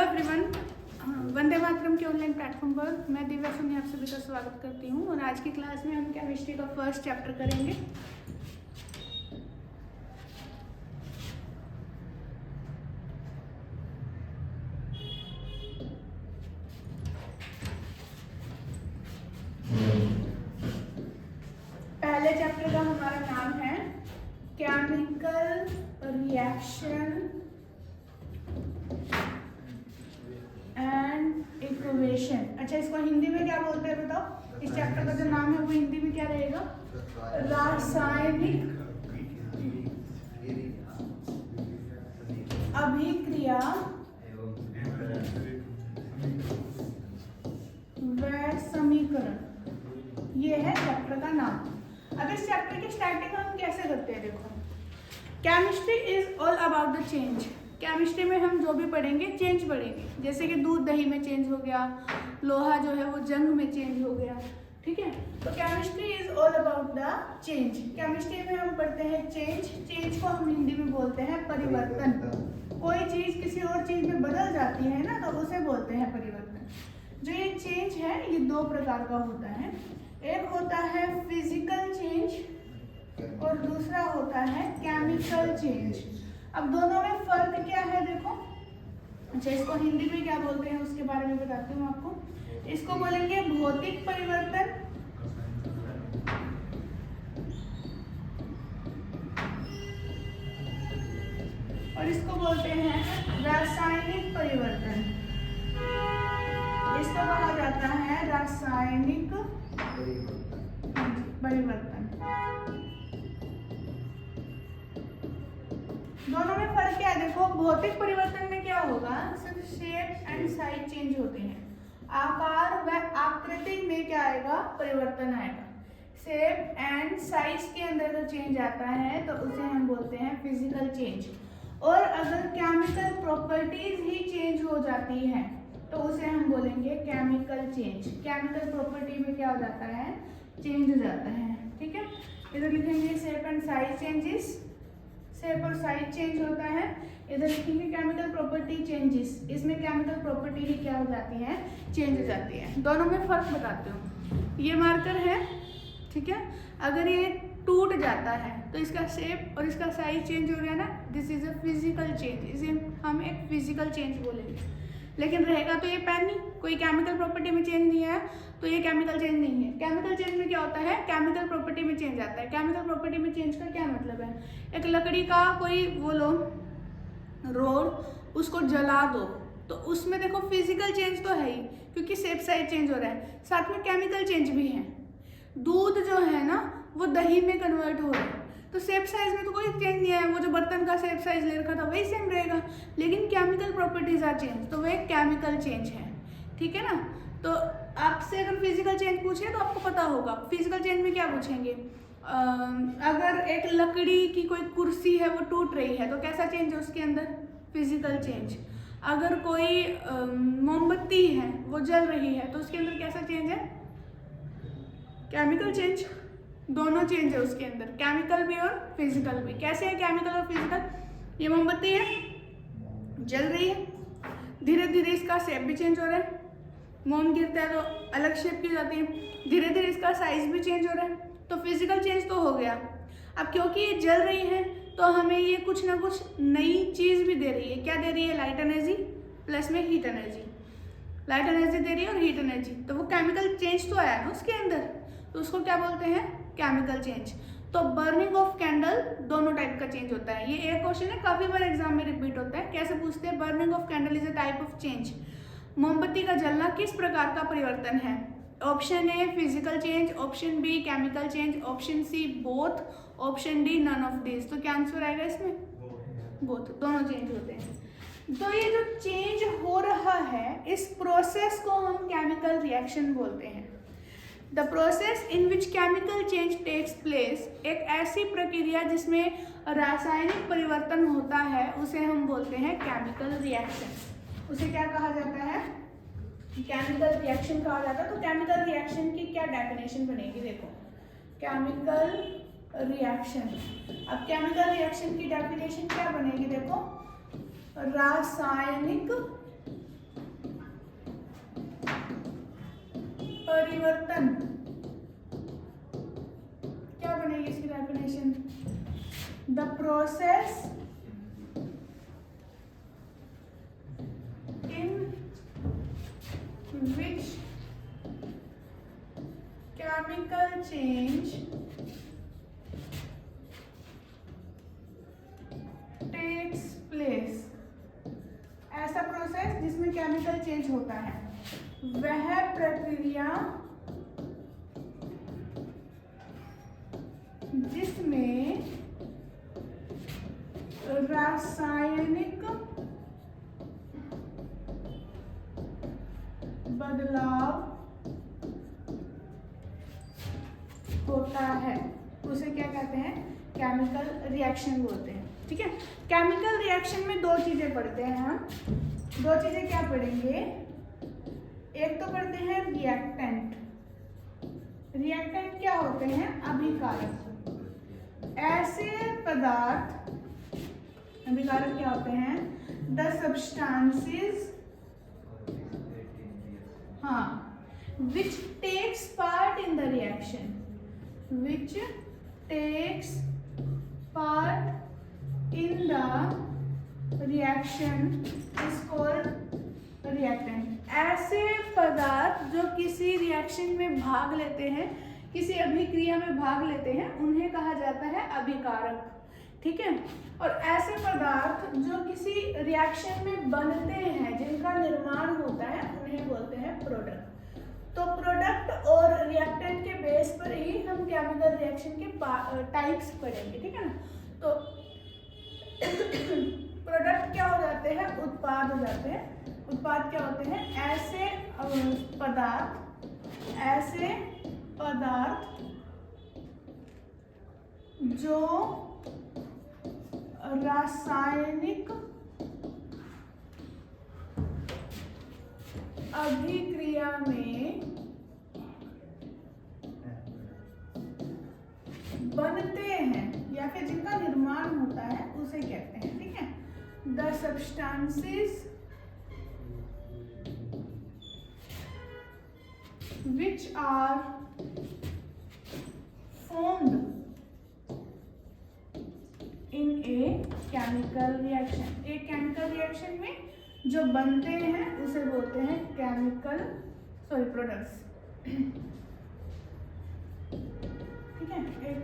Everyone, Vande Mataram के online platform पर मैं दिव्या सोनी आप सभी का स्वागत करती हूँ। और आज की क्लास में हम केमिस्ट्री का फर्स्ट चैप्टर करेंगे। पहले चैप्टर का हमारा नाम है केमिकल रिएक्शन एंड इक्वेशन। अच्छा, इसको हिंदी में क्या बोलते हैं बताओ? इस चैप्टर का जो नाम है वो हिंदी में क्या रहेगा? रासायनिक अभिक्रिया व समीकरण, ये है चैप्टर का नाम। अब इस चैप्टर की स्टार्टिंग हम कैसे करते हैं? देखो, chemistry is all about the change. Chemistry में हम जो भी पढ़ेंगे चेंज पढ़ेंगे, जैसे कि दूध दही में चेंज हो गया, लोहा जो है वो जंग में चेंज हो गया। ठीक है, तो chemistry is all about the change. Chemistry में हम पढ़ते हैं चेंज। चेंज को हम हिंदी में बोलते हैं परिवर्तन। कोई चीज किसी और चीज में बदल जाती है ना, तो उसे बोलते हैं परिवर्तन। जो ये चेंज है ये दो प्रकार का होता है। एक होता है फिजिकल चेंज और दूसरा होता है केमिकल चेंज। अब दोनों में फर्क क्या है देखो। अच्छा, इसको हिंदी में क्या बोलते हैं उसके बारे में बताती हूँ आपको। इसको बोलेंगे भौतिक परिवर्तन और इसको बोलते हैं रासायनिक परिवर्तन। इसको कहा जाता है रासायनिक परिवर्तन। दोनों में फर्क क्या है देखो। भौतिक परिवर्तन में क्या होगा, सिर्फ शेप एंड साइज चेंज होते हैं। आकार व आकृति में क्या आएगा? परिवर्तन आएगा। शेप एंड साइज के अंदर जो चेंज आता है तो उसे हम बोलते हैं फिजिकल चेंज। और अगर केमिकल प्रॉपर्टीज ही चेंज हो जाती है तो उसे हम बोलेंगे केमिकल चेंज। केमिकल प्रॉपर्टी में क्या हो जाता है? चेंज हो जाता है। ठीक है, इधर लिखेंगे shape and size changes, shape और साइज चेंज होता है। इधर लिखेंगे केमिकल प्रॉपर्टी चेंजेस, इसमें केमिकल प्रॉपर्टी ही क्या हो जाती है? चेंज हो जाती है। दोनों में फर्क बताती हूँ। ये मार्कर है, ठीक है, अगर ये टूट जाता है तो इसका शेप और इसका साइज चेंज हो गया ना, this is a physical change. इसे हम एक फिजिकल चेंज बोलेंगे। लेकिन रहेगा तो ये पेन नहीं, कोई केमिकल प्रॉपर्टी में चेंज नहीं है तो ये केमिकल चेंज नहीं है। केमिकल चेंज में क्या होता है? केमिकल प्रॉपर्टी में चेंज आता है। केमिकल प्रॉपर्टी में चेंज का क्या मतलब है? एक लकड़ी का कोई वो लो रोड, उसको जला दो तो उसमें देखो फिजिकल चेंज तो है ही, क्योंकि शेप साइज चेंज हो रहा है, साथ में केमिकल चेंज भी है। दूध जो है ना वो दही में कन्वर्ट हो रहा है, तो शेप साइज में तो कोई चेंज नहीं है। वो जो बर्तन का शेप साइज ले रखा था वही सेम रहेगा, लेकिन केमिकल प्रॉपर्टीज आर चेंज, तो वो एक केमिकल चेंज है। ठीक है ना, तो आपसे अगर फिजिकल चेंज पूछे तो आपको पता होगा। फिजिकल चेंज में क्या पूछेंगे? अगर एक लकड़ी की कोई कुर्सी है वो टूट रही है तो कैसा चेंज है उसके अंदर? Physical change. अगर कोई मोमबत्ती है वो जल रही है तो उसके अंदर कैसा चेंज है? Chemical change. दोनों चेंज है उसके अंदर, केमिकल भी और फिजिकल भी। कैसे है केमिकल और फिजिकल? ये मोमबत्ती है, जल रही है, धीरे धीरे इसका शेप भी चेंज हो रहा है। मोम गिरता है तो अलग शेप की जाती है, धीरे धीरे इसका साइज भी चेंज हो रहा है, तो फिजिकल चेंज तो हो गया। अब क्योंकि ये जल रही है तो हमें ये कुछ ना कुछ नई चीज भी दे रही है। क्या दे रही है? लाइट एनर्जी प्लस में हीट एनर्जी। लाइट एनर्जी दे रही है और हीट एनर्जी, तो वो केमिकल चेंज तो आया ना उसके अंदर, तो उसको क्या बोलते हैं? Chemical change. तो बर्निंग ऑफ कैंडल दोनों टाइप का चेंज होता है। ये एक क्वेश्चन है, काफी बार एग्जाम में रिपीट होता है। कैसे पूछते हैं? Burning of candle is a type of change. मोमबत्ती का जलना किस प्रकार का परिवर्तन है? Option A physical change, option B chemical change, option C both, option D none of this. तो क्या आंसर आएगा इसमें? बोथ, दोनों चेंज होते हैं। तो ये जो चेंज हो रहा है इस प्रोसेस को हम केमिकल रिएक्शन बोलते हैं। The process in which chemical change takes place, एक ऐसी प्रक्रिया जिसमें रासायनिक परिवर्तन होता है उसे हम बोलते हैं केमिकल रिएक्शन। उसे क्या कहा जाता है? केमिकल रिएक्शन कहा जाता है। तो केमिकल रिएक्शन की क्या डेफिनेशन बनेगी देखो, केमिकल रिएक्शन। अब केमिकल रिएक्शन की डेफिनेशन क्या बनेगी देखो, रासायनिक परिवर्तन, क्या बनेगी इसकी definition? The process in which chemical change takes place, ऐसा प्रोसेस जिसमें केमिकल चेंज होता है, वह प्रक्रिया जिसमें रासायनिक बदलाव होता है, उसे क्या कहते हैं? केमिकल रिएक्शन बोलते हैं। ठीक है, केमिकल रिएक्शन में दो चीजें पढ़ते हैं हम। दो चीजें क्या पढ़ेंगे? एक तो पढ़ते हैं रिएक्टेंट। रिएक्टेंट क्या होते हैं? अभिकारक। ऐसे पदार्थ, अभिकारक क्या होते हैं? द सब्सटेंसेस, हाँ, which takes part in the reaction, which takes part in the reaction is called reactant। ऐसे पदार्थ जो किसी रिएक्शन में भाग लेते हैं, किसी अभिक्रिया में भाग लेते हैं, उन्हें कहा जाता है अभिकारक। ठीक है, और ऐसे पदार्थ जो किसी रिएक्शन में बनते हैं, जिनका निर्माण होता है, उन्हें बोलते हैं प्रोडक्ट। तो प्रोडक्ट और रिएक्टेंट के बेस पर ही हम केमिकल रिएक्शन के टाइप्स पढ़ेंगे। ठीक है ना, तो प्रोडक्ट क्या हो जाते हैं? उत्पाद हो जाते हैं। उत्पाद क्या होते हैं? ऐसे पदार्थ जो रासायनिक अभिक्रिया में बनते हैं या फिर जिनका निर्माण होता है, उसे कहते हैं। ठीक है, the substances which are formed in a chemical reaction, एक केमिकल रिएक्शन में जो बनते हैं उसे बोलते हैं प्रोडक्ट्स। ठीक है, एक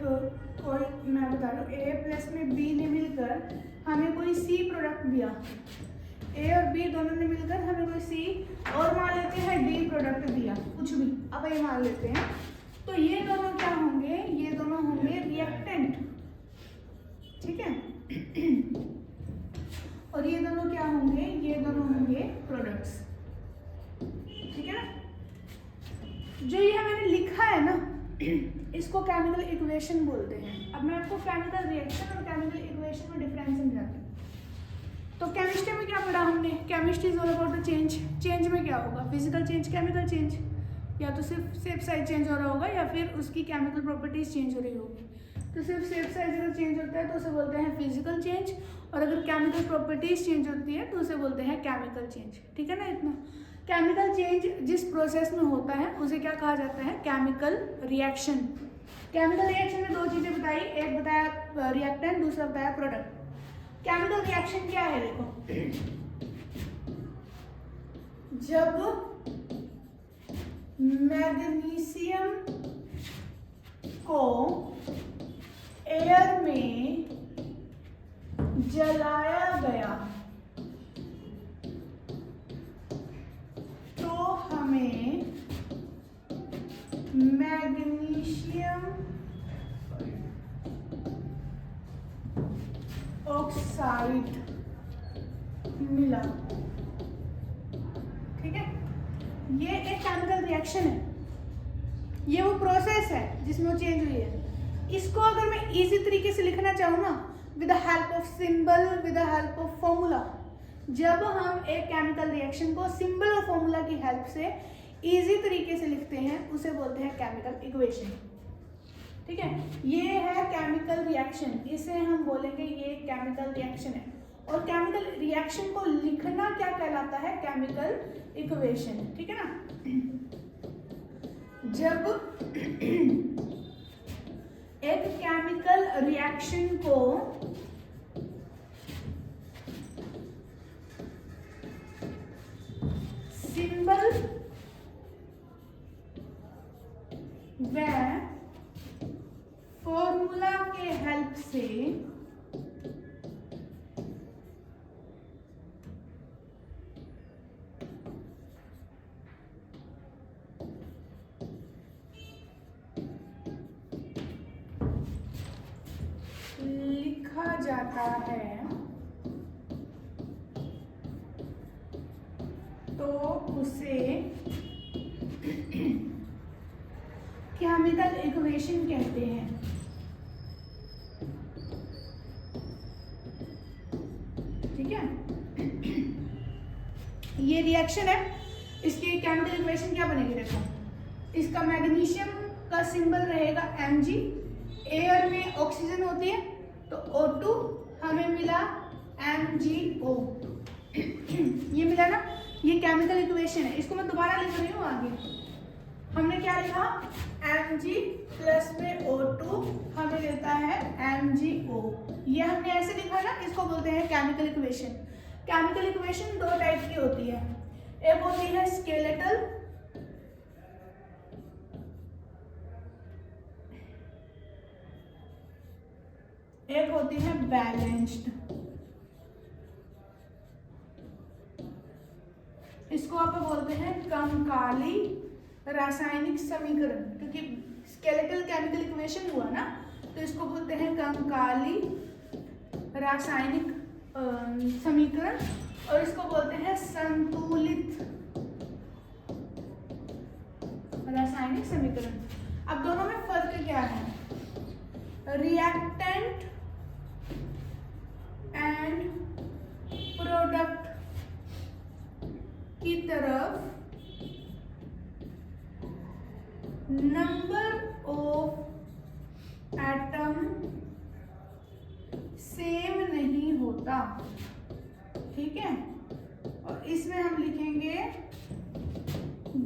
कोई मैं बता रहा हूँ, ए प्लस में बी ने मिलकर हमें कोई सी प्रोडक्ट दिया, ए और बी दोनों ने मिलकर हमें कोई सी और मान लेते हैं डी प्रोडक्ट दिया, कुछ भी अब ये मान लेते हैं, तो ये दोनों क्या होंगे? ये दोनों होंगे रिएक्टेंट। ठीक है, और ये दोनों क्या होंगे? ये दोनों होंगे प्रोडक्ट्स। ठीक है ना, जो ये मैंने लिखा है ना, इसको केमिकल इक्वेशन बोलते हैं। अब मैं आपको केमिकल रिएक्शन और केमिकल इक्वेशन में डिफरेंस समझाती हूँ। तो केमिस्ट्री में क्या पढ़ा हमने? Chemistry is all about the change. Change में क्या होगा? फिजिकल चेंज, केमिकल चेंज, या तो सिर्फ शेप साइज चेंज हो रहा होगा या फिर उसकी केमिकल प्रॉपर्टीज चेंज हो रही होगी। तो सिर्फ शेप साइज अगर चेंज होता है तो उसे बोलते हैं फिजिकल चेंज, और अगर केमिकल प्रॉपर्टीज चेंज होती है तो उसे बोलते हैं केमिकल चेंज। ठीक है ना, इतना। केमिकल चेंज जिस प्रोसेस में होता है उसे क्या कहा जाता है? Chemical reaction. केमिकल रिएक्शन में दो चीजें बताई, एक बताया रिएक्टेंट, दूसरा बताया प्रोडक्ट। केमिकल रिएक्शन क्या है? देखो, जब मैग्नीशियम को एयर में जलाया गया तो हमें मैग्नीशियम ऑक्साइड मिला। ठीक है, ये एक केमिकल रिएक्शन है, ये वो प्रोसेस है जिसमें वो चेंज हुई है। इसको अगर मैं इजी तरीके से लिखना चाहूँ ना, with the help of symbol, with the help of formula, जब हम एक केमिकल रिएक्शन को सिंबल और फॉर्मूला की हेल्प से इजी तरीके से लिखते हैं, उसे बोलते हैं केमिकल इक्वेशन। ठीक है, ये है केमिकल रिएक्शन, इसे हम बोलेंगे ये केमिकल रिएक्शन है। और केमिकल रिएक्शन को लिखना क्या कहलाता है? Chemical equation. ठीक है ना, जब एक केमिकल रिएक्शन को सिंबल व फॉर्मूला के हेल्प से लिखा जाता है तो उसे केमिकल इक्वेशन कहते हैं। ठीक है, ये रिएक्शन है, इसकी केमिकल इक्वेशन क्या बनेगी देखो। इसका मैग्नीशियम का सिंबल रहेगा Mg, एयर में ऑक्सीजन होती है तो O2, हमें मिला MgO। ये मिला ना, ये केमिकल इक्वेशन है। इसको मैं दोबारा लिख रही हूँ आगे। हमने क्या लिखा, Mg प्लस में O2 हमें देता है MgO। ये हमने ऐसे लिखा ना, इसको बोलते हैं केमिकल इक्वेशन। केमिकल इक्वेशन दो टाइप की होती है, एक होती है स्केलेटल, एक होती है बैलेंस्ड। इसको आप बोलते हैं कंकाली रासायनिक समीकरण, क्योंकि स्केलेटल केमिकल इक्वेशन हुआ ना, तो इसको बोलते हैं कंकाली रासायनिक समीकरण, और इसको बोलते हैं संतुलित रासायनिक समीकरण। अब दोनों में फर्क क्या है, रिएक्टेंट एंड प्रोडक्ट की तरफ नंबर ऑफ एटम सेम नहीं होता। ठीक है, और इसमें हम लिखेंगे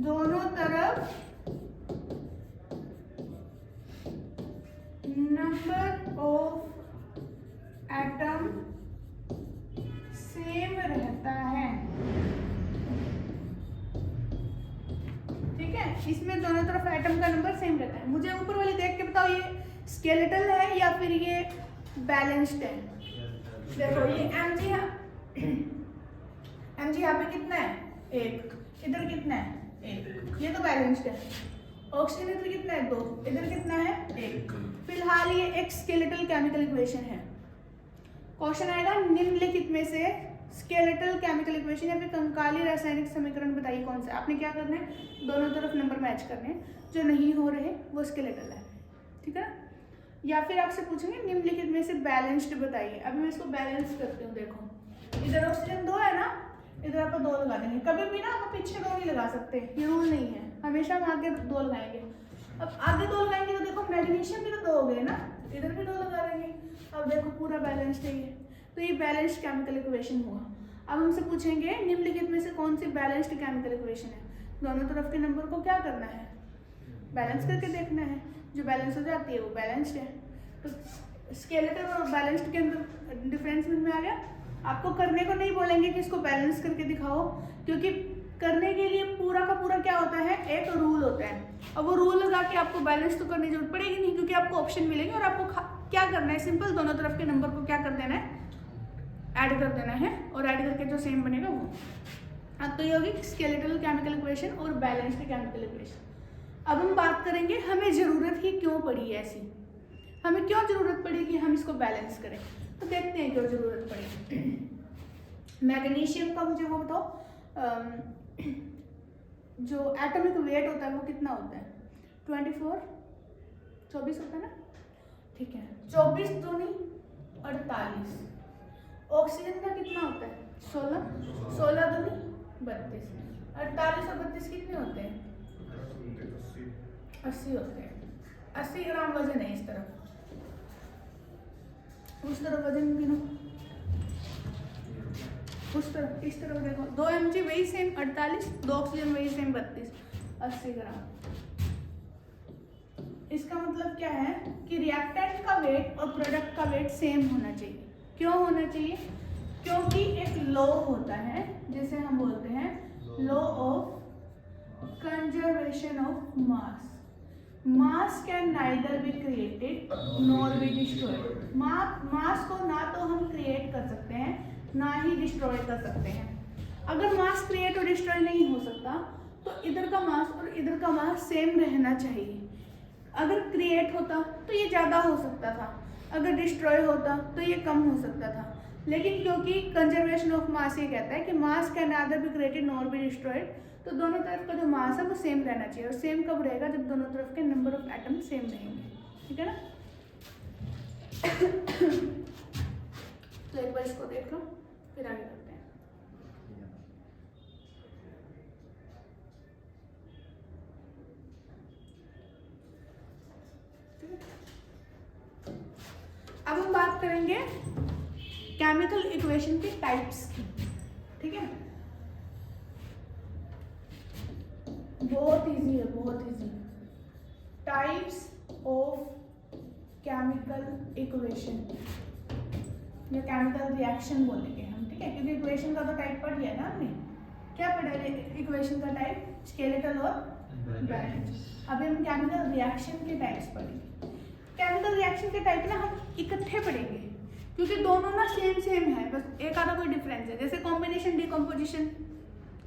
दोनों तरफ नंबर ऑफ एटम सेम रहता है। ठीक है, इसमें दोनों तरफ एटम का नंबर सेम रहता है। मुझे ऊपर वाली देख के बताओ, ये स्केलेटल है या फिर ये बैलेंस्ड है। देखो ये Mg है, Mg यहाँ पे कितना है, एक, इधर कितना है, एक, ये तो बैलेंस्ड है। ऑक्सीजन इधर कितना है, दो, इधर कितना है, एक। फिलहाल ये एक स्केलेटल केमिकल इक्वेशन है। क्वेश्चन आएगा निम्नलिखित में से स्केलेटल केमिकल इक्वेशन या फिर कंकाली रासायनिक समीकरण बताइए कौन सा। आपने क्या करना है, दोनों तरफ नंबर मैच करने हैं, जो नहीं हो रहे वो स्केलेटल है। ठीक है, या फिर आपसे पूछेंगे निम्नलिखित में से बैलेंस्ड बताइए। अभी मैं इसको बैलेंस करती हूँ। देखो इधर ऑक्सीजन दो है ना, इधर आप दो लगा देंगे। कभी भी ना आप पीछे दो नहीं लगा सकते, ये रूल नहीं है, हमेशा हम आगे दो लगाएंगे। अब आगे दो लगाएंगे तो देखो मैग्नीशियम भी तो दो हो गए ना, इधर भी दो लगा देंगे। अब देखो पूरा बैलेंस्ड है ये, तो ये बैलेंस्ड केमिकल इक्वेशन हुआ। अब हमसे पूछेंगे निम्नलिखित में से कौन सी बैलेंस्ड केमिकल इक्वेशन है। दोनों तरफ के नंबर को क्या करना है, बैलेंस करके देखना है। जो बैलेंस हो जाती है वो बैलेंस्ड है। तो स्केलेटल और बैलेंस्ड के अंदर डिफरेंस में आ गया। आपको करने को नहीं बोलेंगे कि इसको बैलेंस करके दिखाओ, क्योंकि करने के लिए पूरा का पूरा क्या होता है, एक रूल होता है। अब वो रूल लगा के आपको बैलेंस तो करने की जरूरत पड़ेगी नहीं, क्योंकि आपको ऑप्शन मिलेंगे और आपको क्या करना है, सिंपल दोनों तरफ के नंबर को क्या कर देना है, ऐड कर देना है, और ऐड करके जो सेम बनेगा वो। अब तो ये होगी स्केलेटल केमिकल इक्वेशन और बैलेंस्ड केमिकल इक्वेशन। अब हम बात करेंगे हमें ज़रूरत ही क्यों पड़ी है ऐसी, हमें क्यों ज़रूरत पड़ी कि हम इसको बैलेंस करें। तो देखते हैं क्यों ज़रूरत पड़ी। मैग्नीशियम का मुझे वो बताओ, जो एटॉमिक वेट होता है वो कितना होता है, 24 होता है ना। ठीक है, 24 दूनी 48। ऑक्सीजन का कितना होता है, 16 दूनी 32। 48 और 32 कितने होते हैं, 80 होते हैं। 80 ग्राम वजन है इस तरफ, उस तरफ वजन गिनो, उस तरफ इस तरफ देखो। 2 mg वही सेम 48, 2 ऑक्सीजन वही सेम 32, 80 ग्राम। इसका मतलब क्या है कि रिएक्टेंट का वेट और प्रोडक्ट का वेट सेम होना चाहिए। क्यों होना चाहिए? क्योंकि एक लॉ होता है जिसे हम बोलते हैं law of conservation of mass. Mass can neither be created nor be destroyed. Mass को ना तो हम क्रिएट कर सकते हैं ना ही डिस्ट्रॉय कर सकते हैं। अगर मास क्रिएट और डिस्ट्रॉय नहीं हो सकता तो इधर का मास और इधर का मास सेम रहना चाहिए। अगर क्रिएट होता तो ये ज़्यादा हो सकता था, अगर डिस्ट्रॉय होता तो ये कम हो सकता था। लेकिन क्योंकि कंजर्वेशन ऑफ मास ये कहता है कि मास can neither be created nor be destroyed, तो दोनों तरफ का जो मास है वो सेम रहना चाहिए। और सेम कब रहेगा? जब दोनों तरफ के नंबर ऑफ एटम सेम रहेंगे। ठीक है ना? तो एक बार इसको देख लो फिर आगे करते हैं। अब हम बात करेंगे केमिकल इक्वेशन के टाइप्स की। ठीक है? बहुत इजी है, बहुत easy. Types of chemical equation या केमिकल रिएक्शन बोलेंगे हम। ठीक है? क्योंकि इक्वेशन का तो टाइप पढ़ लिया ना हमने। क्या पढ़ा है इक्वेशन का टाइप? स्केलेटल और बैलेंस। अभी हम केमिकल रिएक्शन के टाइप्स पढ़ेंगे। केमिकल रिएक्शन के टाइप ना हम इकट्ठे पढ़ेंगे क्योंकि दोनों ना सेम है, बस एक आधा कोई डिफरेंस है। जैसे कॉम्बिनेशन डिकम्पोजिशन,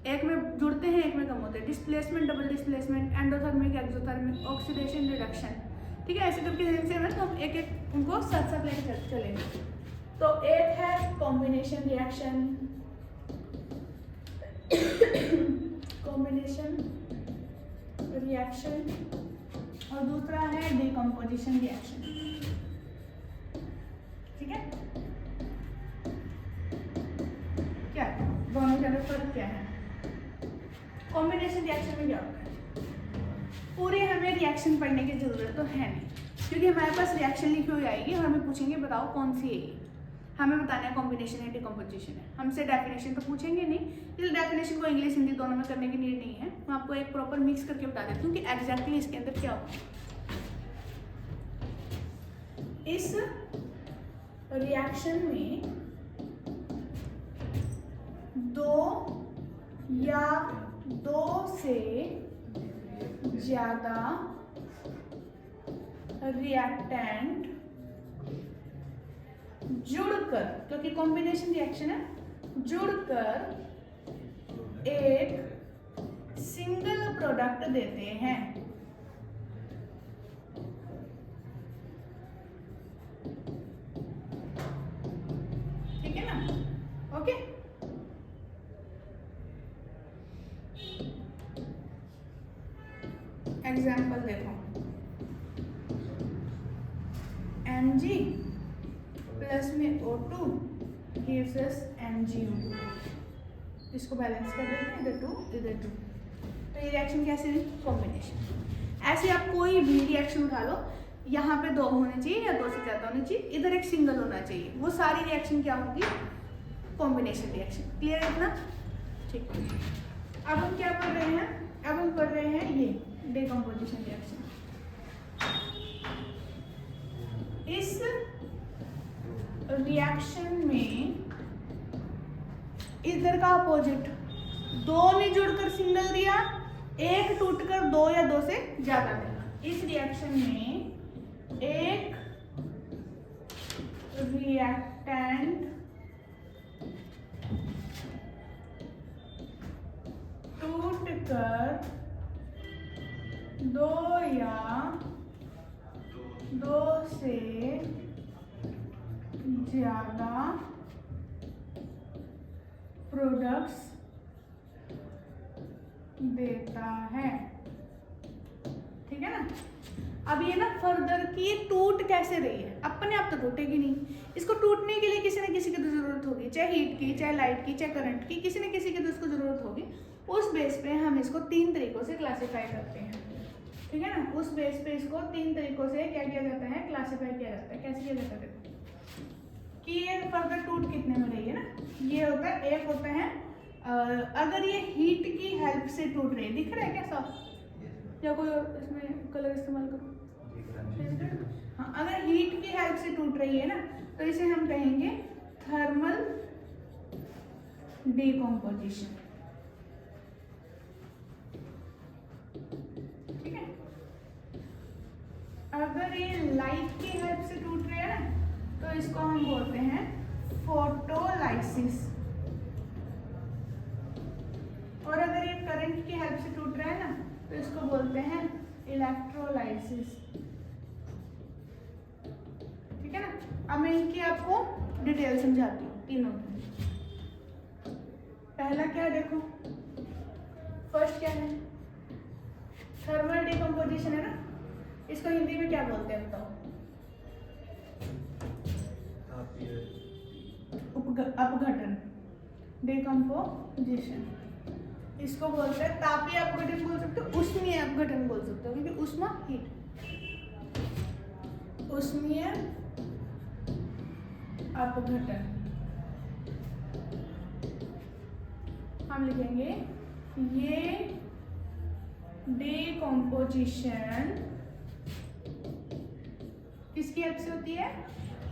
एक में जुड़ते हैं एक में कम होते हैं। Displacement double displacement, endothermic exothermic, oxidation reduction. ठीक है? ऐसे करके सेम है तो हम एक एक उनको साथ साथ लेकर चलेंगे। तो एक है कॉम्बिनेशन रिएक्शन, कॉम्बिनेशन रिएक्शन, और दूसरा है डिकम्पोजिशन रिएक्शन। ठीक है? क्या दोनों के अंदर फर्क क्या है? कॉम्बिनेशन रिएक्शन में क्या होता है? पूरे हमें रिएक्शन पढ़ने की जरूरत तो है नहीं, क्योंकि हमारे पास रिएक्शन लिखी हुई आएगी और हमें पूछेंगे बताओ कौन सी है ये। हमें बताना है कॉम्बिनेशन है डिकम्पोजिशन है। हमसे डेफिनेशन तो पूछेंगे नहीं, इस डेफिनेशन को इंग्लिश हिंदी दोनों में करने की नीड नहीं है। मैं आपको एक प्रॉपर मिक्स करके बता देती हूँ कि एग्जैक्टली इसके अंदर क्या होता है। इस रिएक्शन में दो या दो से ज्यादा रिएक्टेंट जुड़कर, क्योंकि कॉम्बिनेशन रिएक्शन है, जुड़कर एक सिंगल प्रोडक्ट देते हैं। ठीक है ना? ओके। एग्जाम्पल देखो, Mg प्लस में O2 gives us MgO2। इसको बैलेंस कर देते हैं, इधर 2 इधर 2। तो ये रिएक्शन कैसे हुई? कॉम्बिनेशन। ऐसे आप कोई भी रिएक्शन उठा लो, यहाँ पे दो होने चाहिए या दो से ज़्यादा होने चाहिए, इधर एक सिंगल होना चाहिए। वो सारी रिएक्शन क्या होगी? Combination reaction. क्लियर है इतना? ठीक। अब हम क्या पढ़ रहे हैं? अब हम पढ़ रहे हैं ये डिकम्पोजिशन रिएक्शन। इस रिएक्शन में इधर का अपोजिट, दो ने जुड़कर सिंगल दिया, एक टूटकर दो या दो से ज्यादा देगा। इस रिएक्शन में एक रिएक्टेंट टूटकर दो या दो से ज्यादा प्रोडक्ट्स देता है। ठीक है ना? अब ये ना फर्दर की टूट कैसे रही है, अपने आप तो टूटेगी नहीं। इसको टूटने के लिए किसी न किसी की तो जरूरत होगी, चाहे हीट की, चाहे लाइट की, चाहे करंट की, किसी न किसी की तो इसको जरूरत होगी। उस बेस पे हम इसको तीन तरीकों से क्लासिफाई करते हैं। ठीक है ना? उस बेस पे इसको तीन तरीकों से क्या किया जाता है? क्लासिफाई किया जाता है। कैसे किया जाता है? देखो कि ये फर्दर टूट कितने में रही है ना, ये होता है, एक होता है अगर ये हीट की हेल्प से टूट रही है, दिख रहा है क्या साफ? या कोई इसमें कलर इस्तेमाल करो? अगर हीट की हेल्प से टूट रही है ना तो इसे हम कहेंगे थर्मल डिकम्पोजिशन। ठीक है। अगर ये लाइट की हेल्प से टूट रहे हैं ना तो इसको हम बोलते हैं फोटोलाइसिस। और अगर ये करंट की हेल्प से टूट रहा है ना तो इसको बोलते हैं इलेक्ट्रोलाइसिस। ठीक है ना। अब मैं इनकी आपको डिटेल समझाती हूँ तीनों की। पहला क्या है देखो, फर्स्ट क्या है, थर्मल डिकम्पोजिशन है ना, इसको हिंदी में क्या बोलते हैं बताओ? अपघटन, डिकम्पोजिशन। इसको बोलते हैं तापीय अपघटन बोल सकते हो, उष्मीय अपघटन बोल सकते हो, क्योंकि उष्मा हीट, उष्मीय अपघटन। हम लिखेंगे ये डिकम्पोजिशन किसकी हेल्प से होती है?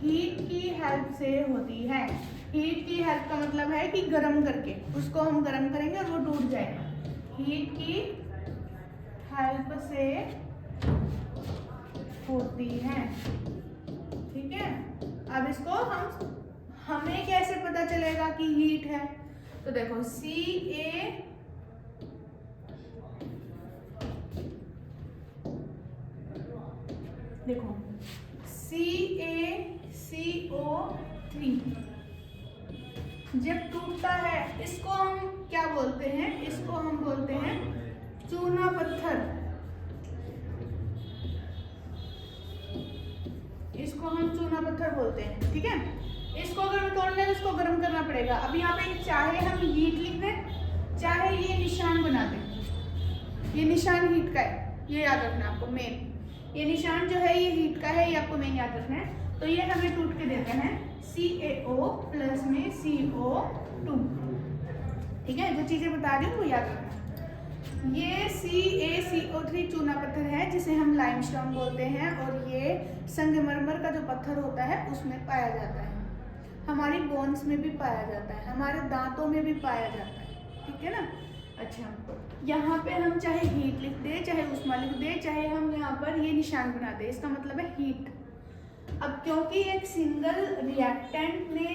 हीट की हेल्प से होती है। हीट की हेल्प का मतलब है कि गर्म करके, उसको हम गर्म करेंगे और वो टूट जाएगा। हीट की हेल्प से होती है। ठीक है। अब इसको हमें कैसे पता चलेगा कि हीट है? तो देखो Ca देखो CaCO3 जब टूटता है इसको हम क्या बोलते हैं? इसको हम बोलते हैं चूना पत्थर। इसको हम चूना पत्थर बोलते हैं। ठीक है। इसको अगर हम तोड़ना है तो इसको गर्म करना पड़ेगा। अब यहाँ पे चाहे हम हीट लिख दें, चाहे ये निशान बना दें, ये निशान हीट का है, ये याद रखना है आपको। मेन ये निशान जो है ये हीट का है, ये आपको मेन याद रखना है। तो ये हमें टूट के देते हैं CaO प्लस में CO2। ठीक है। जो चीजें बता रही हूँ वो याद रखना। ये CaCO3 चूना पत्थर है जिसे हम लाइमस्टोन बोलते हैं, और ये संगमरमर का जो पत्थर होता है उसमें पाया जाता है। हमारी बोन्स में भी पाया जाता है, हमारे दांतों में भी पाया जाता है। ठीक है ना। अच्छा, यहाँ पे हम चाहे हीट लिख दे, चाहे उष्मा लिख दे, चाहे हम यहाँ पर ये निशान बना दे, इसका मतलब है हीट। अब क्योंकि एक सिंगल रिएक्टेंट ने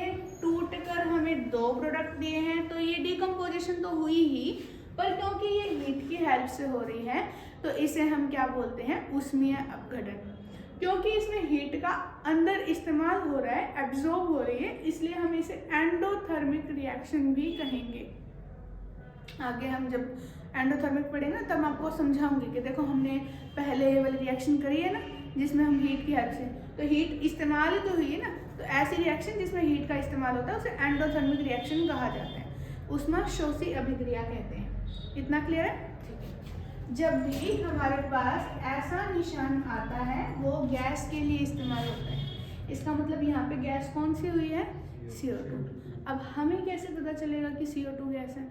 टूट कर हमें दो प्रोडक्ट दिए हैं तो ये डिकम्पोजिशन तो हुई ही, पर क्योंकि ये हीट की हेल्प से हो रही है तो इसे हम क्या बोलते हैं? उष्मीय अपघटन। क्योंकि इसमें हीट का अंदर इस्तेमाल हो रहा है, एब्जॉर्ब हो रही है, इसलिए हम इसे एंडोथर्मिक रिएक्शन भी कहेंगे। आगे हम जब एंडोथर्मिक पढ़े ना तब आपको समझाऊंगी कि देखो हमने पहले वाली रिएक्शन करी है ना जिसमें हम हीट की हेल्प से, तो हीट इस्तेमाल तो हुई है ना, तो ऐसी रिएक्शन जिसमें हीट का इस्तेमाल होता है उसे एंडोथर्मिक रिएक्शन कहा जाता है, उष्माशोषी अभिक्रिया कहते हैं। इतना क्लियर है? ठीक है। जब भी हमारे पास ऐसा निशान आता है वो गैस के लिए इस्तेमाल होता है। इसका मतलब यहाँ पे गैस कौन सी हुई है? CO2। अब हमें कैसे पता चलेगा कि CO2 गैस है?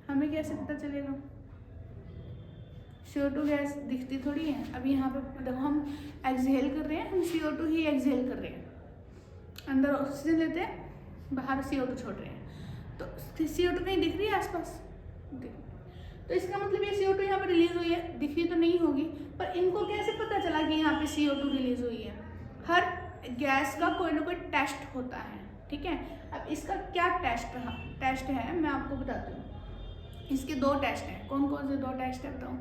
हमें कैसे पता चलेगा? CO2 गैस दिखती थोड़ी है। अभी यहाँ पे देखो हम एक्सहेल कर रहे हैं, हम CO2 ही एक्सहेल कर रहे हैं। अंदर ऑक्सीजन लेते हैं, बाहर CO2 छोड़ रहे हैं, तो CO2 कहीं दिख रही है आसपास? तो इसका मतलब ये CO2 यहाँ पर रिलीज हुई है, दिख रही तो नहीं होगी, पर इनको कैसे पता चला कि यहाँ पे CO2 रिलीज हुई है? हर गैस का कोई ना कोई टेस्ट होता है। ठीक है। अब इसका क्या टेस्ट है मैं आपको बताती हूँ। इसके दो टेस्ट हैं। कौन कौन से दो टेस्ट है बताओ?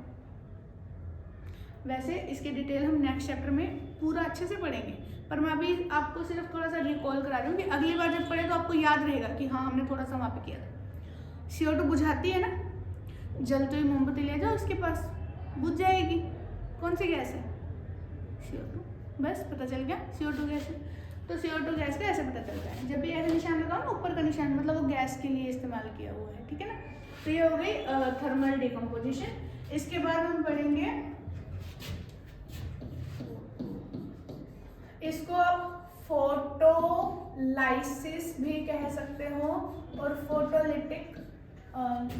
वैसे इसके डिटेल हम नेक्स्ट चैप्टर में पूरा अच्छे से पढ़ेंगे, पर मैं अभी आपको सिर्फ थोड़ा सा रिकॉल करा रही हूँ कि अगली बार जब पढ़े तो आपको याद रहेगा कि हाँ हमने थोड़ा सा वहाँ पे किया था। CO2 बुझाती है ना, जलती हुई मोमबत्ती ले जाओ इसके पास, बुझ जाएगी। कौन सी गैस है? CO2। बस पता चल गया CO2 गैस है। तो CO2 गैस का ऐसे पता चलता है, जब भी ऐसा निशान लगाओ ना ऊपर का निशान, मतलब वो गैस के लिए इस्तेमाल किया हुआ है। ठीक है ना। तो ये हो गई थर्मल डिकम्पोजिशन। इसके बाद हम पढ़ेंगे इसको आप फोटोलाइसिस भी कह सकते हो और फोटोलिटिक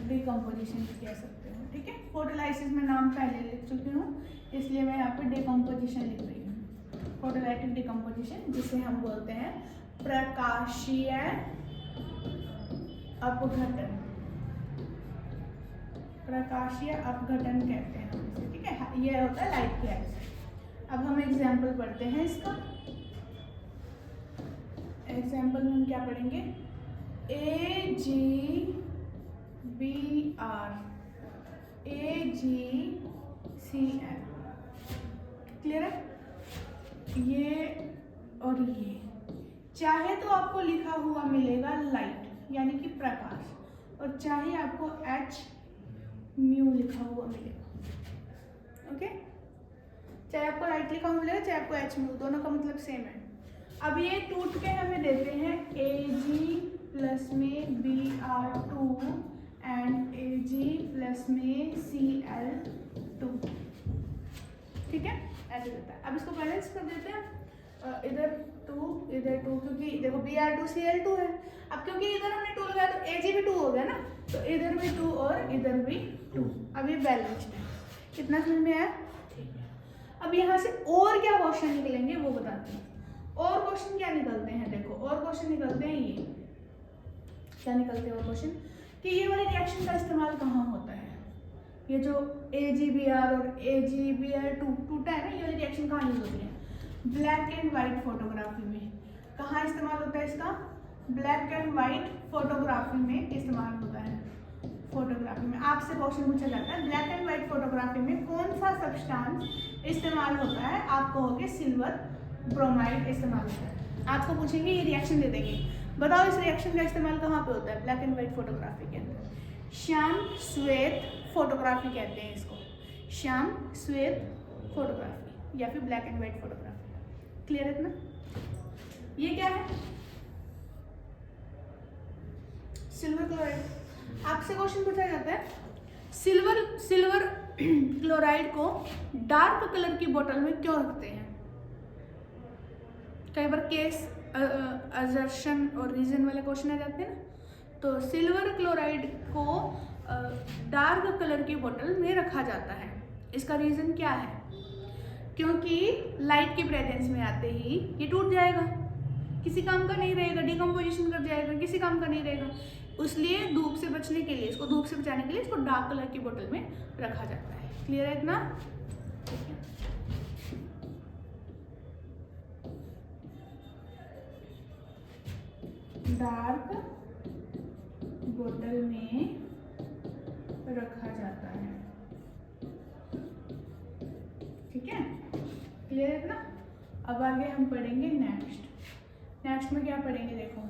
डिकम्पोजिशन भी कह सकते हो। ठीक है। फोटोलाइसिस में नाम पहले लिख चुकी हूँ, इसलिए मैं यहाँ पे डिकम्पोजिशन लिख रही हूँ। फोटोलाइटिक डिकम्पोजिशन, जिसे हम बोलते हैं प्रकाशीय अपघटन। प्रकाशीय अपघटन कहते हैं हम इसे, ठीक है। ये होता है लाइट की एक्स। अब हम एग्जाम्पल पढ़ते हैं इसका। एग्जाम्पल में हम क्या पढ़ेंगे, AGBR, AGCL, क्लियर है। ये और ये चाहे तो आपको लिखा हुआ मिलेगा लाइट यानी कि प्रकाश, और चाहे आपको H म्यू लिखा हुआ मिलेगा, ओके। चाहे आपको लाइट लिखा हुआ मिलेगा, चाहे आपको H म्यू, दोनों का मतलब सेम है। अब ये टूट के हमें देते हैं AG प्लस में BR2 एंड AG प्लस में CL2, ठीक है, ऐसे देता है। अब इसको बैलेंस कर देते हैं, इधर 2 इधर 2, क्योंकि देखो BR2 CL2 है। अब क्योंकि इधर हमने 2 लगाया तो AG भी 2 हो गया ना, तो इधर भी 2 और इधर भी 2। अब ये बैलेंस्ड है। कितना समझ में आया? अब यहाँ से और क्या क्वेश्चन निकलेंगे वो बताते हैं। और क्वेश्चन क्या निकलते हैं, देखो और क्वेश्चन निकलते हैं, ये क्या निकलते हैं और क्वेश्चन कि ये वाले रिएक्शन का इस्तेमाल कहाँ होता है। ये जो AGBR और AGBR2 टूटा है ना, ये वाली रिएक्शन कहाँ यूज होती है, ब्लैक एंड व्हाइट फोटोग्राफी में। कहाँ इस्तेमाल होता है इसका, ब्लैक एंड व्हाइट फोटोग्राफी में इस्तेमाल होता है। फोटोग्राफी में आपसे क्वेश्चन पूछा जाता है, ब्लैक एंड व्हाइट फोटोग्राफी में कौन सा सब्सटेंस इस्तेमाल होता है, आप कहोगे सिल्वर ब्रोमाइड इस्तेमाल होता है। आपको पूछेंगे, ये रिएक्शन दे देंगे, बताओ इस रिएक्शन का इस्तेमाल कहाँ पे होता है ब्लैक एंड व्हाइट फोटोग्राफी के अंदर। श्याम श्वेत फोटोग्राफी कहते हैं इसको, श्याम श्वेत फोटोग्राफी या फिर black and white photography. Clear है ना? ये क्या है, सिल्वर क्लोराइड। आपसे क्वेश्चन पूछा जाता है, सिल्वर क्लोराइड को डार्क कलर की बोतल में क्यों रखते हैं। कई बार केस असर्शन और रीजन वाले क्वेश्चन आ जाते हैं ना, तो सिल्वर क्लोराइड को डार्क कलर की बोतल में रखा जाता है। इसका रीजन क्या है, क्योंकि लाइट के प्रेजेंस में आते ही ये टूट जाएगा, किसी काम का नहीं रहेगा, डिकम्पोजिशन कर जाएगा, किसी काम का नहीं रहेगा। इसलिए धूप से बचने के लिए, इसको धूप से बचाने के लिए इसको डार्क कलर की बोतल में रखा जाता है। क्लियर है इतना? डार्क बोतल में रखा जाता है, ठीक है, क्लियर है ना? अब आगे हम पढ़ेंगे नेक्स्ट में क्या पढ़ेंगे, देखो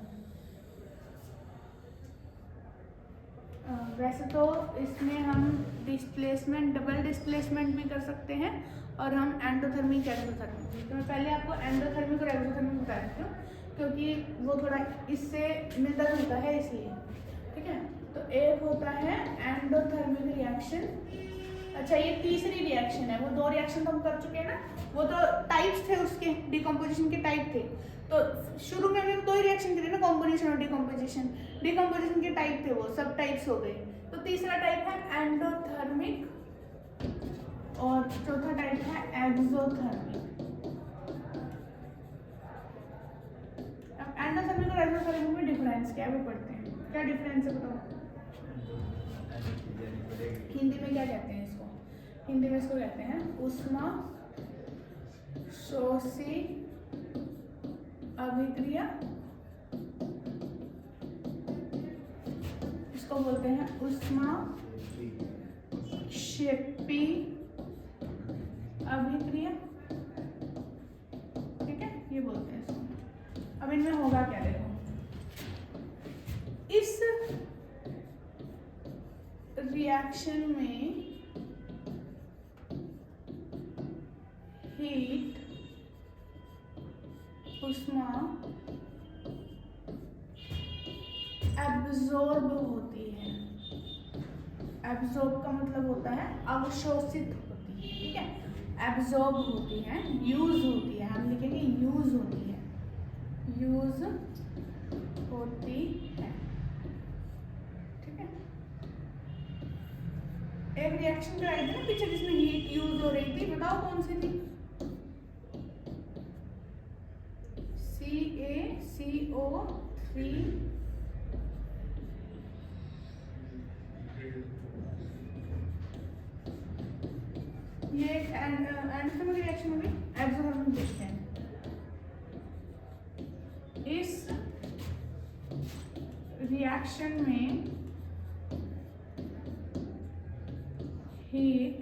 वैसे तो इसमें हम डिस्प्लेसमेंट, डबल डिस्प्लेसमेंट भी कर सकते हैं और हम एंडोथर्मिक एक्सोथर्मिक। तो मैं पहले आपको एंडोथर्मिक और एक्सोथर्मिक बता देती हूँ, क्योंकि वो थोड़ा इससे मिलता जुलता है इसलिए, ठीक है। तो एक होता है एंडोथर्मिक रिएक्शन। अच्छा, ये तीसरी रिएक्शन है। वो 2 रिएक्शन तो हम कर चुके हैं ना, वो तो टाइप्स थे उसके, डिकम्पोजिशन के टाइप थे। तो शुरू में हमने 2 ही रिएक्शन करे ना, कॉम्पोजिशन और डिकम्पोजिशन। डिकम्पोजिशन के टाइप थे, वो सब टाइप्स हो गए। तो तीसरा टाइप है एंडोथर्मिक और चौथा टाइप है एक्सोथर्मिक। एंडोथर्मिक और एक्सोथर्मिक में डिफरेंस क्या है वो पढ़ते हैं। क्या डिफरेंस है बताओ? हिंदी में क्या कहते हैं इसको? हिंदी में इसको कहते हैं ऊष्मा शोषी अभिक्रिया, इसको बोलते हैं ऊष्मा क्षेपी अभिक्रिया, ठीक है, ये बोलते हैं इसको। अब इनमें होगा क्या, देखो इस रिएक्शन में हीट ऊष्मा एब्जॉर्ब होती है। एब्जॉर्ब का मतलब होता है अवशोषित होती है, ठीक है, एब्जॉर्ब होती है, यूज होती है, हम लिखेंगे यूज होती है, यूज होती है, ठीक है। एक रिएक्शन कराई थी ना पीछे जिसमें हीट यूज हो रही थी, बताओ कौन सी थी? 3 ये एक एंडोथर्मिक रिएक्शन होगी। एक्सोथर्मिक देखते हैं। इस रिएक्शन में हीट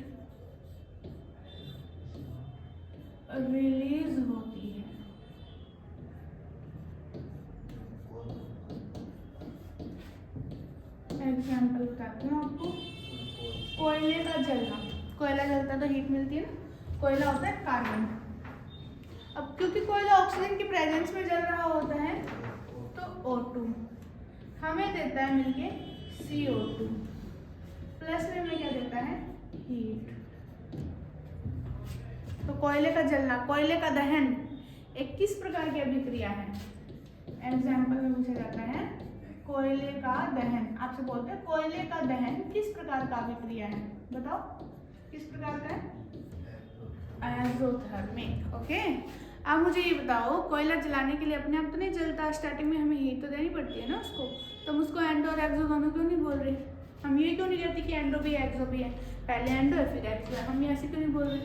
रिलीज होती है। एग्जाम्पल बताती हूँ आपको। कोयले का जलना, कोयला जलता है तो हीट मिलती है ना। कोयला होता है कार्बन। अब क्योंकि कोयला ऑक्सीजन के प्रेजेंस में जल रहा होता है तो O2 हमें देता है मिलके CO2 प्लस में हमें क्या देता है हीट। तो कोयले का जलना, कोयले का दहन एक किस प्रकार की अभिक्रिया है? एग्जाम्पल में पूछा जाता है कोयले का दहन। आपसे बोलते हैं कोयले का दहन किस प्रकार का अभिक्रिया है? बताओ किस प्रकार का है? एक्सोथर्मिक। ओके, अब मुझे ये बताओ, कोयला जलाने के लिए अपने आप तो नहीं जलता, स्टार्टिंग में हमें हीट तो देनी पड़ती है ना उसको। तो हम उसको एंडो और एक्सो दोनों क्यों नहीं बोल रहे? हम ये क्यों नहीं कहते कि एंडो भी है एक्सो भी है? पहले एंडो है फिर एक्सो है, हम ये ऐसे क्यों नहीं बोल रहे?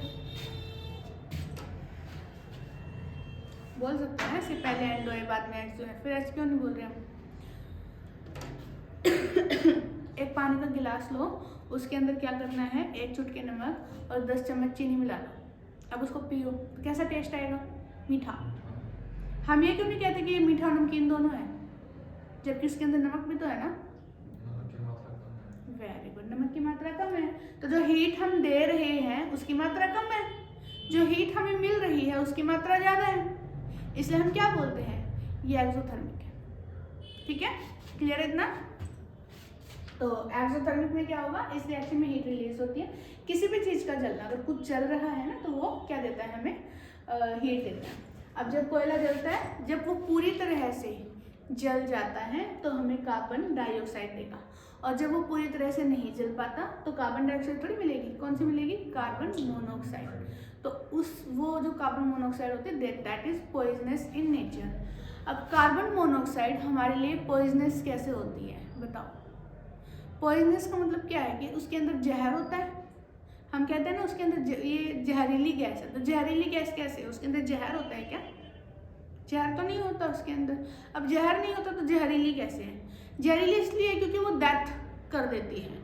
बोल सकते हैं सिर्फ पहले एंडो है बाद में एक्सो है, फिर ऐसे क्यों नहीं बोल रहे हम? एक पानी का गिलास लो, उसके अंदर क्या करना है, 1 चुटकी नमक और 10 चम्मच चीनी मिला लो। अब उसको पियो तो कैसा टेस्ट आएगा? मीठा। हम ये क्यों नहीं कहते कि ये मीठा और नमकीन दोनों है, जबकि उसके अंदर नमक भी तो है ना? वेरी गुड, नमक की मात्रा कम है। तो जो हीट हम दे रहे हैं उसकी मात्रा कम है, जो हीट हमें मिल रही है उसकी मात्रा ज़्यादा है, इसलिए हम क्या बोलते हैं? ये एक्सोथर्मिक है। ठीक है, क्लियर है इतना? तो एक्सोथर्मिक में क्या होगा, इस रिएक्शन में हीट रिलीज होती है। किसी भी चीज़ का जलना, अगर कुछ जल रहा है ना तो वो क्या देता है हमें? हीट देता है। अब जब कोयला जलता है, जब वो पूरी तरह से जल जाता है तो हमें कार्बन डाइऑक्साइड देगा, और जब वो पूरी तरह से नहीं जल पाता तो कार्बन डाइऑक्साइड थोड़ी मिलेगी। कौन सी मिलेगी? Carbon monoxide. तो वो जो कार्बन मोनोऑक्साइड होती है that is poisonous in nature. अब कार्बन मोनोऑक्साइड हमारे लिए पॉइजनस कैसे होती है बताओ? पॉइजनस का मतलब क्या है कि उसके अंदर जहर होता है। हम कहते हैं ना उसके अंदर ये जहरीली गैस है, तो जहरीली गैस कैसे है? उसके अंदर जहर होता है क्या? जहर तो नहीं होता उसके अंदर। अब जहर नहीं होता तो जहरीली कैसे है? जहरीली इसलिए क्योंकि वो डेथ कर देती है,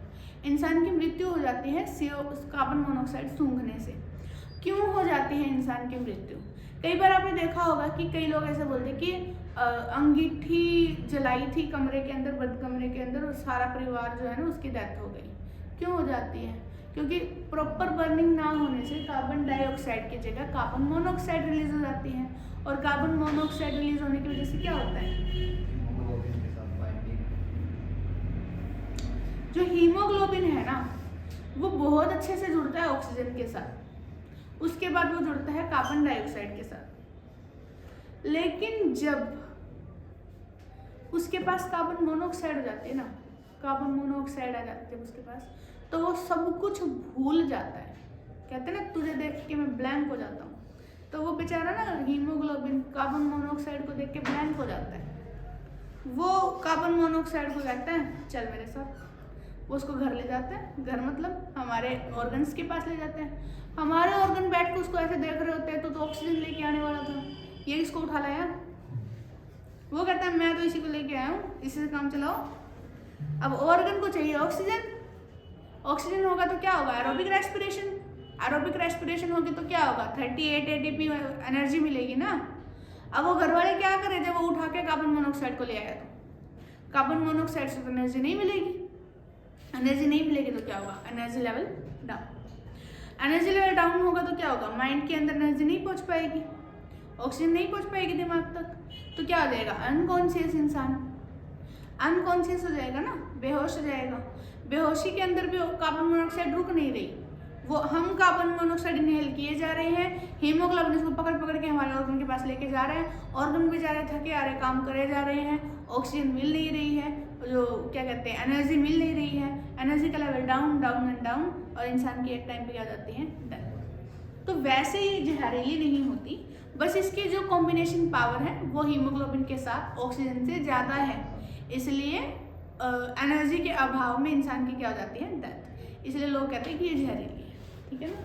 इंसान की मृत्यु हो जाती है कार्बन मोनोऑक्साइड सूंघने से। क्यों हो जाती है इंसान की मृत्यु? कई बार आपने देखा होगा कि कई लोग ऐसे बोलते हैं कि अंगीठी जलाई थी कमरे के अंदर, बंद कमरे के अंदर, और सारा परिवार जो है ना उसकी डेथ हो गई। क्यों हो जाती है? क्योंकि प्रॉपर बर्निंग ना होने से कार्बन डाइऑक्साइड की जगह कार्बन मोनोऑक्साइड रिलीज हो जाती है, और कार्बन मोनोऑक्साइड रिलीज होने की वजह से क्या होता है? जो हीमोग्लोबिन है ना वो बहुत अच्छे से जुड़ता है ऑक्सीजन के साथ, उसके बाद वो जुड़ता है कार्बन डाइऑक्साइड के साथ। लेकिन जब उसके पास कार्बन मोनोऑक्साइड हो जाती है ना, कार्बन मोनोऑक्साइड आ जाती है उसके पास, तो वो सब कुछ भूल जाता है। कहते हैं ना तुझे देख के मैं ब्लैंक हो जाता हूँ, तो वो बेचारा ना हीमोग्लोबिन कार्बन मोनोऑक्साइड को देख के ब्लैंक हो जाता है। वो कार्बन मोनोऑक्साइड को कहता है चल मेरे साथ, वो उसको घर ले जाता है। घर मतलब हमारे ऑर्गन्स के पास ले जाते हैं। हमारे ऑर्गन बैठ के उसको ऐसे देख रहे होते हैं, तो ऑक्सीजन लेके आने वाला था, ये किसको उठा लाया? वो कहता है मैं तो इसी को लेके आया हूँ, इसी से काम चलाओ। अब ऑर्गन को चाहिए ऑक्सीजन, ऑक्सीजन होगा तो क्या होगा? Aerobic respiration. एरोबिक रेस्पिरेशन होगी तो क्या होगा? 38 ATP एनर्जी मिलेगी ना। अब वो घर वाले क्या करें, जब वो उठा के कार्बन मोनोऑक्साइड को ले आया तो कार्बन मोनोऑक्साइड से तो एनर्जी नहीं मिलेगी। एनर्जी नहीं मिलेगी तो क्या होगा? Energy level down. Energy level down होगा तो क्या होगा? माइंड के अंदर एनर्जी नहीं पहुंच पाएगी, ऑक्सीजन नहीं पहुंच पाएगी दिमाग तक, तो क्या हो जाएगा? अनकॉन्शियस इंसान अनकॉन्शियस हो जाएगा ना, बेहोश हो जाएगा। बेहोशी के अंदर भी कार्बन मोनोऑक्साइड रुक नहीं रही, वो हम कार्बन मोनोऑक्साइड इनहेल किए जा रहे हैं, हीमोग्लोबिन इसको पकड़ पकड़ के हमारे ऑर्गन के पास लेके जा रहे हैं, ऑर्गन भी जा रहे थके आ रहे काम करे जा रहे हैं, ऑक्सीजन मिल नहीं रही है, जो क्या कहते हैं एनर्जी मिल नहीं रही है, एनर्जी का level down down and down, और इंसान की एक टाइम पे क्या जाती है डेथ। तो वैसे ये जहरीली नहीं होती, बस इसकी जो कॉम्बिनेशन पावर है वो हीमोग्लोबिन के साथ ऑक्सीजन से ज़्यादा है, इसलिए एनर्जी के अभाव में इंसान की क्या हो जाती है, डेथ। इसलिए लोग कहते हैं कि ये जहरीली है, ठीक है ना।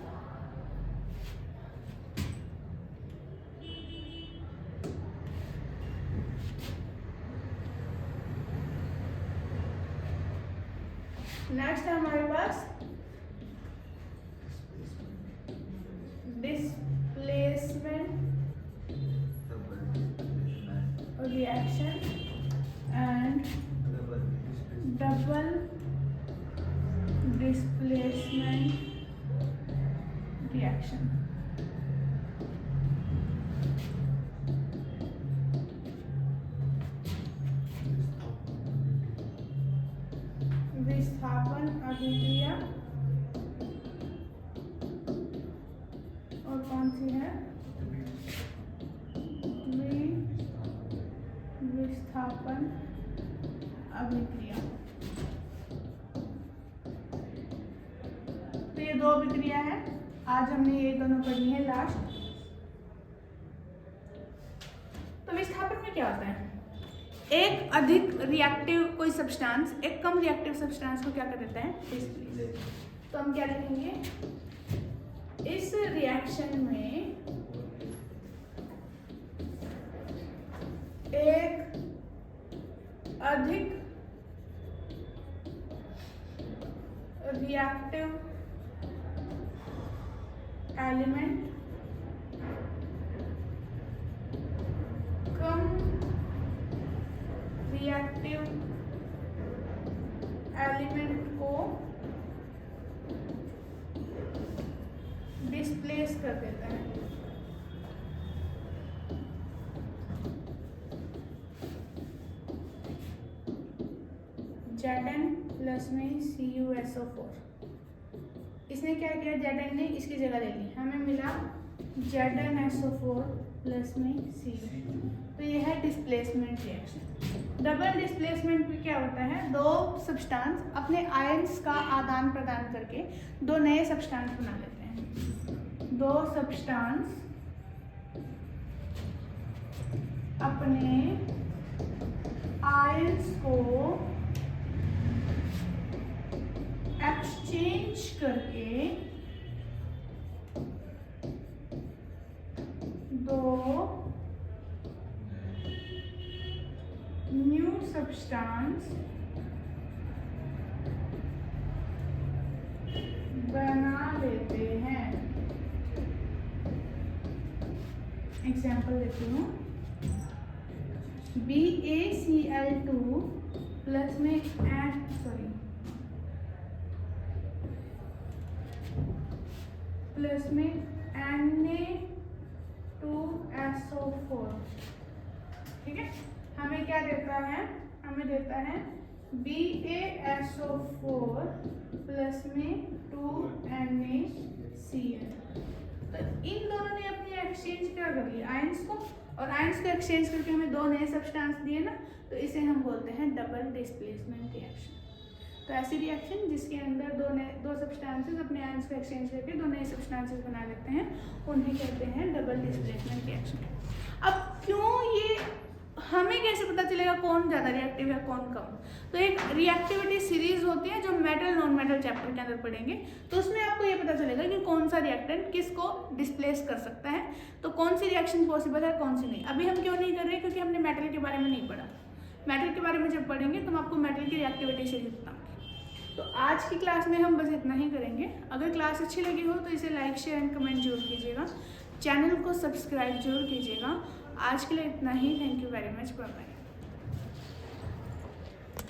नेक्स्ट है हमारे पास displacement reaction and double displacement reaction. विस्थापन अभिक्रिया और कौन सी है, विस्थापन अभिक्रिया। तो ये दो अभिक्रिया है, आज हमने ये दोनों पढ़ी है लास्ट। तो विस्थापन में क्या होता है, एक अधिक रिएक्टिव कोई सब्सटेंस एक कम रिएक्टिव सब्सटेंस को क्या कर देता है, डिस्प्लेस। तो हम क्या लिखेंगे, इस रिएक्शन में एक अधिक रिएक्टिव एलिमेंट कम रिएक्टिव एलिमेंट को डिस्प्लेस कर देता है। Zn प्लस में CuSO4, इसने क्या किया, Zn ने इसकी जगह ले ली, हमें मिला ZnSO4 प्लस में Cu। तो ये है डिस्प्लेसमेंट रिएक्शन। डबल डिस्प्लेसमेंट में क्या होता है, दो सब्सटेंस अपने आयंस का आदान प्रदान करके दो नए सब्सटेंस बना लेते हैं। दो सब्सटेंस अपने आयंस को एक्सचेंज करके दो न्यू सब्सटेंस बना लेते हैं। एग्जाम्पल देती हूँ, BaCl2 प्लस में प्लस में Na2SO4, ठीक है। हमें क्या देता है, हमें देता है BaSO4 प्लस में 2NaCl। तो इन दोनों ने अपनी एक्सचेंज क्या कर लिया, आयंस को, और आयंस को एक्सचेंज करके हमें दो नए सब्सटेंस दिए ना, तो इसे हम बोलते हैं डबल डिस्प्लेसमेंट रिएक्शन। तो ऐसी रिएक्शन जिसके अंदर दो सब्सटेंसेस अपने आयंस को एक्सचेंज करके दो नए सब्सटेंसेस बना लेते हैं, उन्हें कहते हैं डबल डिस्प्लेसमेंट रिएक्शन। अब क्यों ये, हमें कैसे पता चलेगा कौन ज़्यादा रिएक्टिव है कौन कम? तो एक रिएक्टिविटी सीरीज होती है जो मेटल नॉन मेटल चैप्टर के अंदर पढ़ेंगे, तो उसमें आपको ये पता चलेगा कि कौन सा रिएक्टेंट किसको डिस्प्लेस कर सकता है, तो कौन सी रिएक्शन पॉसिबल है कौन सी नहीं। अभी हम क्यों नहीं कर रहे, क्योंकि हमने मेटल के बारे में नहीं पढ़ा। मेटल के बारे में जब पढ़ेंगे तो हम आपको मेटल की रिएक्टिविटी सीरीज बताऊँगी। तो आज की क्लास में हम बस इतना ही करेंगे। अगर क्लास अच्छी लगी हो तो इसे लाइक शेयर एंड कमेंट जरूर कीजिएगा, चैनल को सब्सक्राइब जरूर कीजिएगा। आज के लिए इतना ही, thank you very much, bye bye.